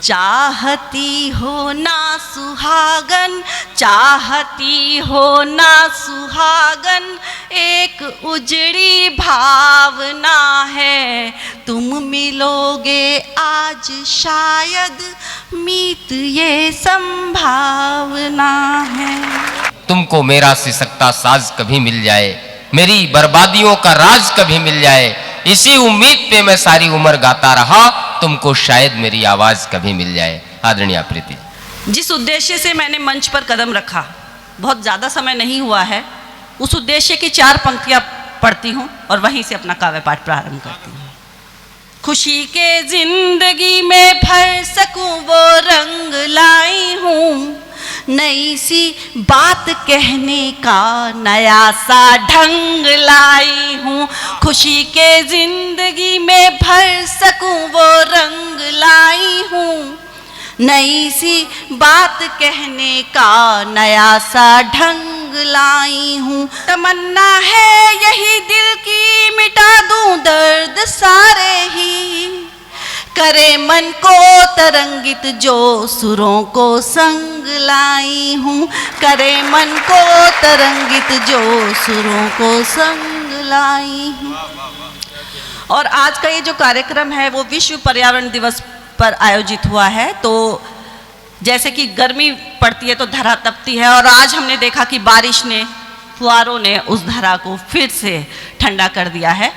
चाहती हो ना सुहागन, चाहती हो ना सुहागन, एक उजड़ी भावना है, तुम मिलोगे आज शायद मीत ये संभावना है। तुमको मेरा सिसकता साज कभी मिल जाए, मेरी बर्बादियों का राज कभी मिल जाए, इसी उम्मीद पे मैं सारी उम्र गाता रहा, तुमको शायद मेरी आवाज कभी मिल जाए। आदरणीय प्रीति, जिस उद्देश्य से मैंने मंच पर कदम रखा, बहुत ज़्यादा समय नहीं हुआ है, उस उद्देश्य की 4 पंक्तियां पढ़ती हूँ और वहीं से अपना काव्य पाठ प्रारंभ करती हूँ। खुशी के जिंदगी में भर सकूं वो रंग लाई हूँ, नई सी बात कहने का नया सा ढंग लाई हूँ। खुशी के जिंदगी में भर सकूं वो रंग लाई हूँ, नई सी बात कहने का नया सा ढंग लाई हूँ। तमन्ना है यही दिल की मिटा दूं दर्द सारे ही, करे मन को तरंगित जो सुरों को संग लाई हूँ, करे मन को तरंगित जो सुरों को संग लाई हूँ। और आज का ये जो कार्यक्रम है वो विश्व पर्यावरण दिवस पर आयोजित हुआ है। तो जैसे कि गर्मी पड़ती है तो धरा तपती है, और आज हमने देखा कि बारिश ने, फुहारों ने उस धरा को फिर से ठंडा कर दिया है।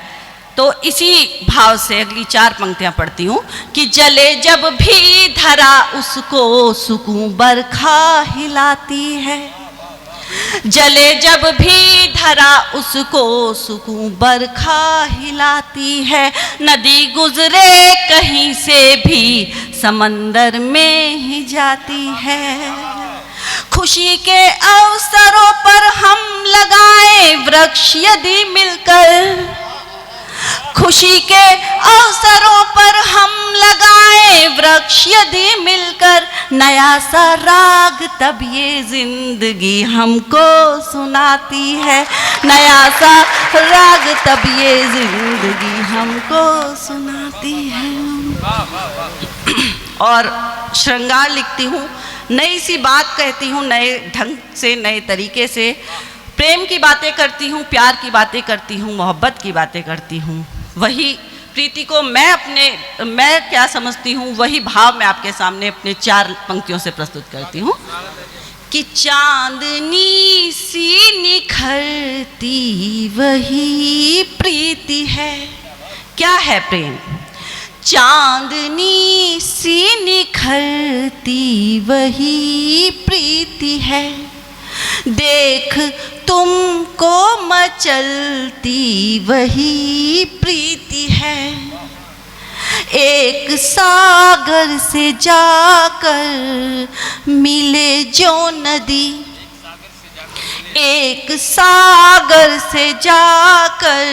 तो इसी भाव से अगली 4 पंक्तियां पढ़ती हूँ कि जले जब भी धरा उसको सुकून बरखा हिलाती है, जले जब भी धरा उसको सुकून बरखा हिलाती है, नदी गुजरे कहीं से भी समंदर में ही जाती है। खुशी के अवसरों पर हम लगाए वृक्ष यदि मिलकर, खुशी के अवसरों पर हम लगाए वृक्ष यदि मिलकर, नया सा राग तब ये जिंदगी हमको सुनाती है, नया सा राग तब ये जिंदगी हमको सुनाती है। और श्रृंगार लिखती हूँ, नई सी बात कहती हूँ, नए ढंग से, नए तरीके से, प्रेम की बातें करती हूँ, प्यार की बातें करती हूँ, मोहब्बत की बातें करती हूँ। वही प्रीति को मैं क्या समझती हूँ, वही भाव मैं आपके सामने अपने 4 पंक्तियों से प्रस्तुत करती हूँ कि चांदनी सी निखरती वही प्रीति है। क्या है प्रेम? चांदनी सी निखरती वही प्रीति है, देख तुमको मचलती वही प्रीति है। एक सागर से जाकर मिले जो नदी, एक सागर से जाकर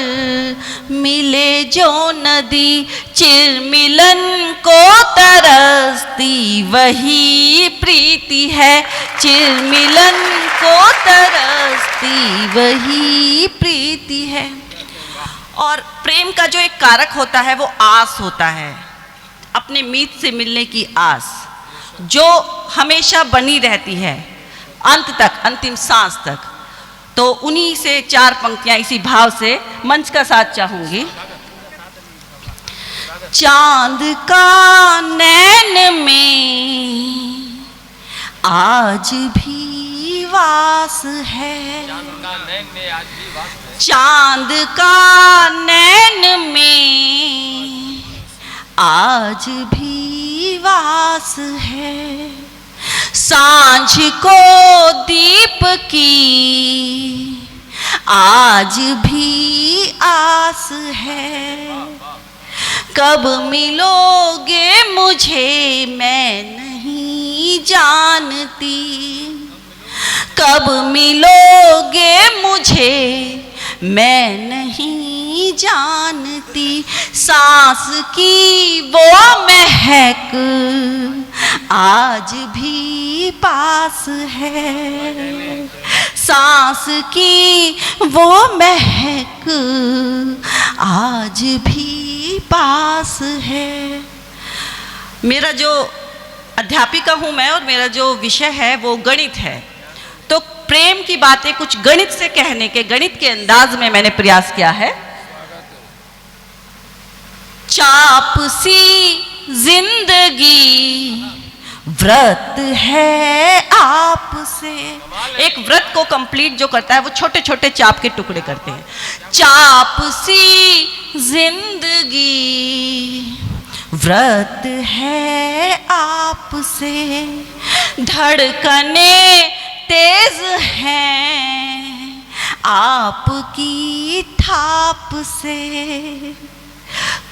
मिले जो नदी, चिर मिलन को तरसती वही प्रीति है, चिर मिलन को तरसती वही प्रीति है। और प्रेम का जो एक कारक होता है वो आस होता है, अपने मीत से मिलने की आस, जो हमेशा बनी रहती है अंत तक, अंतिम सांस तक। तो उन्हीं से 4 पंक्तियां इसी भाव से मंच का साथ चाहूंगी। चांद का नैन में आज भी वास है, चांद का नैन में आज भी वास है, सांझ को दीप की आज भी आस है, कब मिलोगे मुझे मैं नहीं जानती, कब मिलोगे मुझे मैं नहीं जानती, सांस की वो महक आज भी पास है, सांस की वो महक आज भी पास है। मेरा जो अध्यापिका हूँ मैं और मेरा जो विषय है वो गणित है, तो प्रेम की बातें कुछ गणित से कहने के, गणित के अंदाज में मैंने प्रयास किया है। चाप सी जिंदगी व्रत है आपसे। एक व्रत को कंप्लीट जो करता है वो छोटे छोटे चाप के टुकड़े करते हैं। चाप सी जिंदगी व्रत है आपसे, धड़कने तेज हैं आपकी थाप से।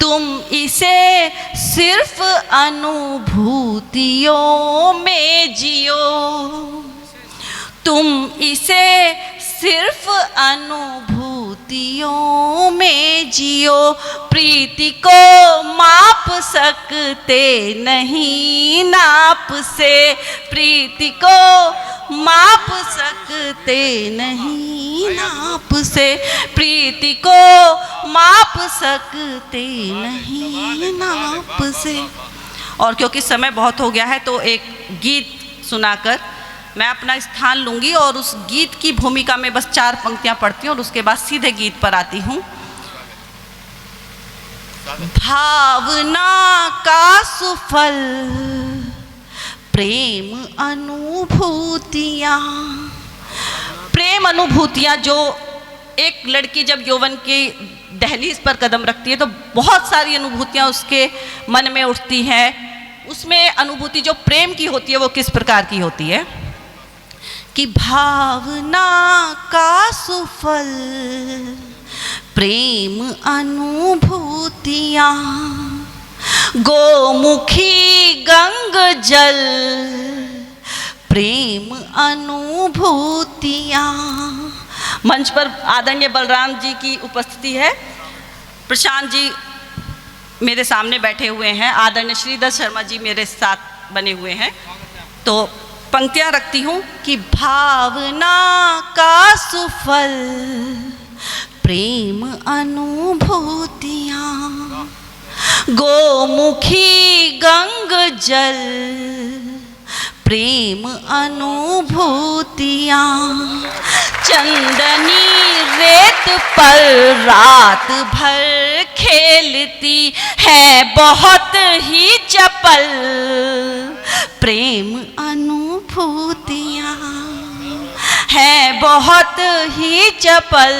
तुम इसे सिर्फ अनुभूतियों में जियो, तुम इसे सिर्फ अनुभूतियों में जियो। प्रीति को माप सकते नहीं नाप से, प्रीति को माप सकते नहीं नाप से, प्रीति को माप सकते नहीं नाप से। और क्योंकि समय बहुत हो गया है तो एक गीत सुनाकर मैं अपना स्थान लूंगी और उस गीत की भूमिका में बस 4 पंक्तियां पढ़ती हूँ और उसके बाद सीधे गीत पर आती हूँ। भावना का सुफल प्रेम अनुभूतियाँ। प्रेम अनुभूतियाँ जो एक लड़की जब यौवन की दहलीज पर कदम रखती है तो बहुत सारी अनुभूतियाँ उसके मन में उठती हैं। उसमें अनुभूति जो प्रेम की होती है वो किस प्रकार की होती है कि भावना का सुफल प्रेम अनुभूतियाँ, गोमुखी गंग जल प्रेम अनुभूतियाँ। मंच पर आदरणीय बलराम जी की उपस्थिति है। प्रशांत जी मेरे सामने बैठे हुए हैं, आदरणीय श्रीधर शर्मा जी मेरे साथ बने हुए हैं। तो पंक्तियां रखती हूँ कि भावना का सुफल प्रेम अनुभूतियाँ, गोमुखी गंग जल प्रेम अनुभूतियाँ। चंदनी रेत पर रात भर खेलती है बहुत ही चपल प्रेम अनुभूतियाँ, है बहुत ही चपल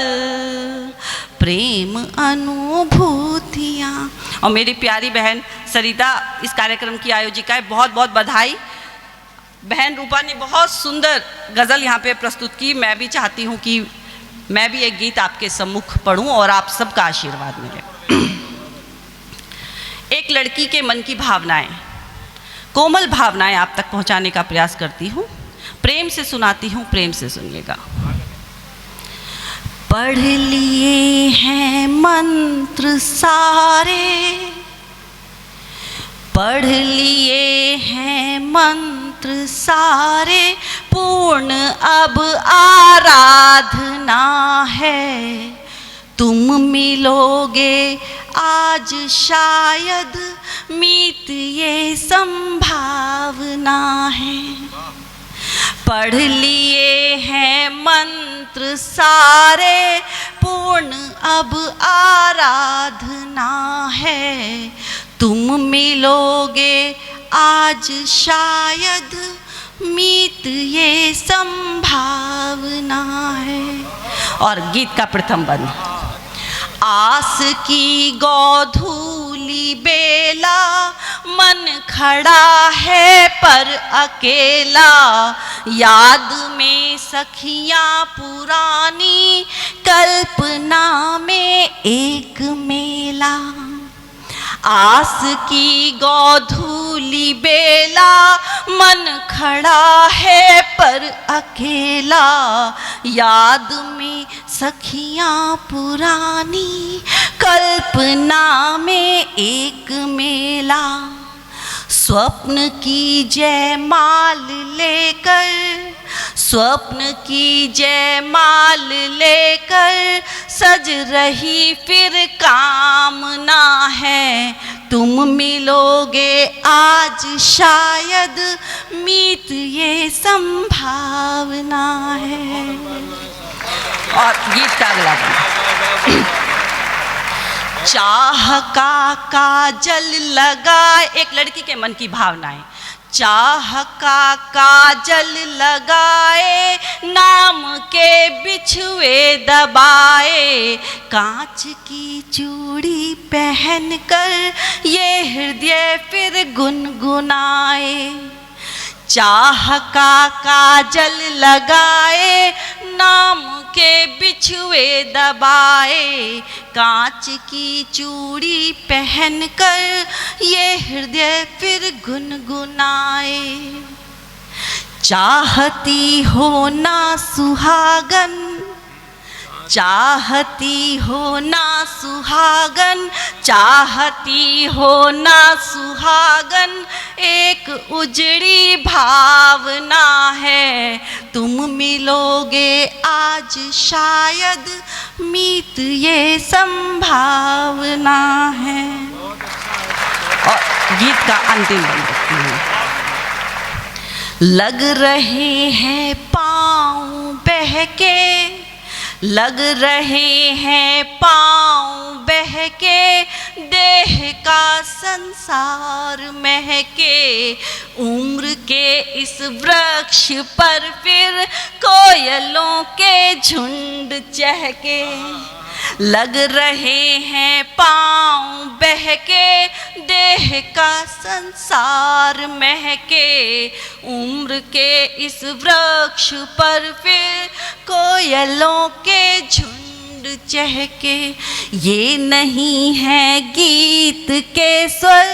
प्रेम अनुभूतियाँ। और मेरी प्यारी बहन सरिता इस कार्यक्रम की आयोजिका है, बहुत बहुत बधाई। बहन रूपा ने बहुत सुंदर गज़ल यहाँ पे प्रस्तुत की। मैं भी चाहती हूँ कि मैं भी एक गीत आपके सम्मुख पढ़ूँ और आप सबका आशीर्वाद मिले। एक लड़की के मन की भावनाएं, कोमल भावनाएं आप तक पहुँचाने का प्रयास करती हूँ। प्रेम से सुनाती हूँ, प्रेम से सुनिएगा। पढ़ लिए हैं मंत्र सारे, पढ़ लिए हैं मंत्र सारे, पूर्ण अब आराधना है। तुम मिलोगे आज शायद मीत ये संभावना है। पढ़ लिए हैं मंत्र सारे, पूर्ण अब आराधना है। तुम मिलोगे आज शायद मीत ये संभावना है। और गीत का प्रथम बंद। आस की गोधूली बेला, मन खड़ा है पर अकेला, याद में सखियां पुरानी, कल्पना में एक मेला। आस की गोधूली बेला, मन खड़ा है पर अकेला, याद में सखियां पुरानी, कल्पना में एक मेला। स्वप्न की जयमाल लेकर, स्वप्न की जयमाल लेकर सज रही फिर कामना है, तुम मिलोगे आज शायद मीत ये संभावना है। और गीत का अगला चाह का काजल लगाए, एक लड़की के मन की भावनाएं, चाह का काजल लगाए, नाम के बिछुए दबाए, कांच की चूड़ी पहनकर ये हृदय फिर गुनगुनाए। चाह का काजल लगाए, नाम के बिछुए दबाए, कांच की चूड़ी पहनकर ये हृदय फिर गुनगुनाए। चाहती हो ना सुहागन, चाहती हो ना सुहागन, चाहती हो ना सुहागन, एक उजड़ी भावना है, तुम मिलोगे आज शायद मीत ये संभावना है। और गीत का अंतिम बंद, लग रहे हैं पाँव बहके, लग रहे हैं पाँव बहके, देह का संसार महके, उम्र के इस वृक्ष पर फिर कोयलों के झुंड चहके। लग रहे हैं पाँव बहके, देह का संसार महके, उम्र के इस वृक्ष पर फिर कोयलों के झुंड चहके। ये नहीं है गीत के स्वर,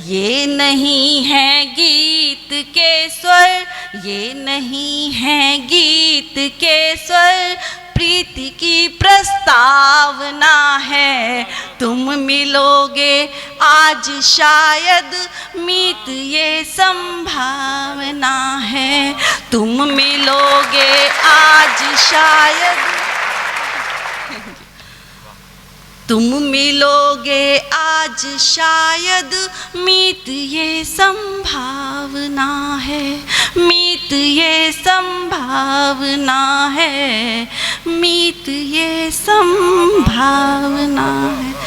ये नहीं है गीत के स्वर, ये नहीं है गीत के स्वर, प्रीति की प्रस्तावना है, तुम मिलोगे आज शायद मीत ये संभावना है, तुम मिलोगे आज शायद, तुम मिलोगे आज शायद मीत ये संभावना है, मीत ये संभावना है, मीत ये संभावना है।